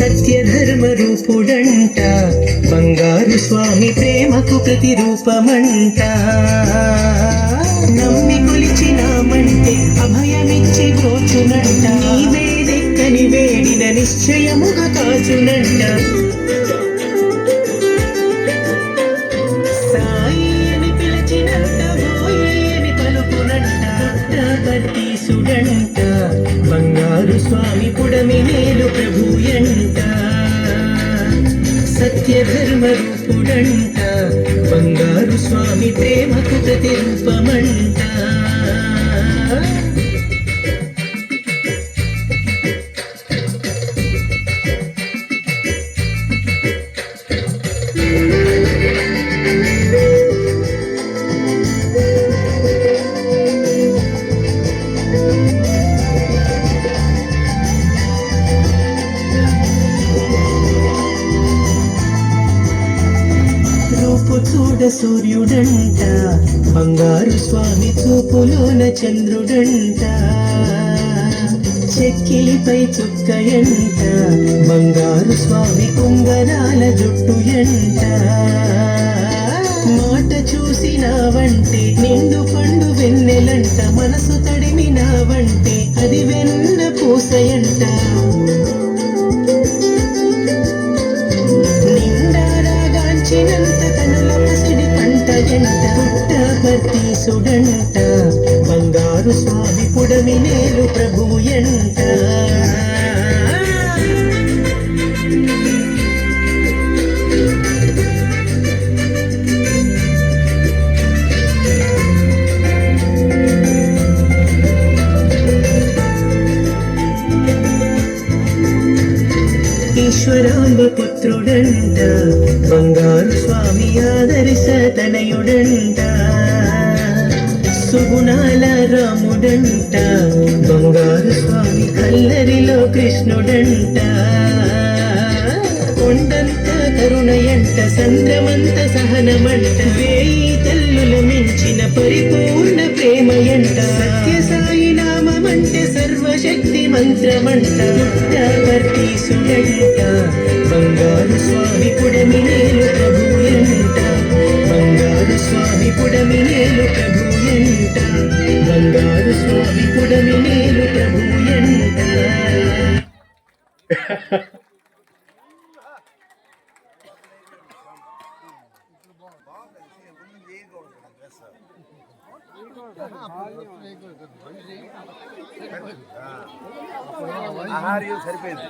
సత్యధర్మ రూపుడంట బంగారు స్వామి ప్రేమకు ప్రతిరూపమంట నమ్మి కొలిచినామంటే అభయమిచ్చి బ్రోచునంట నీవేదెక్కని వేడిన నిశ్చయముగా కాచునంట సాయి అని పిలిచినంత ఓయి అని పలుకునంట పుట్టపర్తీసుడంట బంగారు స్వామి పుడమి నేలు ప్రభుయంట సత్యధర్మ రూపుడంట బంగారు స్వామి ప్రేమకు ప్రతిరూపమంట చూడ సూర్యుడంట బంగారు స్వామి చూపులోన చంద్రుడంట చెక్కిలిపై చుక్కయంట బంగారు స్వామి కుంగరాల జుట్టు ఎంట మాట చూసినావంటే నిండు పండు వెన్నెలంట మనసు తడిమినావంటే అది వెన్న పూసయంట నిండారాగాంచినంత కనుల పసిడి పంటయంట పుట్టపర్తీసుడంట బంగారు స్వామి పుడమి నేలు ప్రభుయంట ఈశ్వరాంబ పుత్రుడంట బంగారు స్వామి ఆదర్శ తనయుడంట సుగుణాల రాముడంట బంగారు స్వామి కల్లరిలో కృష్ణుడంట కొండంత కరుణయంట సంద్రమంత సహనమంట వేయి తల్లుల మించిన పరిపూర్ణ ప్రేమయంట సత్య సాయి నామమంటే సర్వశక్తి మంత్రమంట పుట్టపర్తీసుడంట బంగారు స్వామి పుడమి నేలు ప్రభుయంట బంగారు స్వామి పుడమి నేలు ప్రభుయంట బంగారు స్వామి పుడమి నేలు ప్రభుయంట ఆహార్యం సరిపోయింది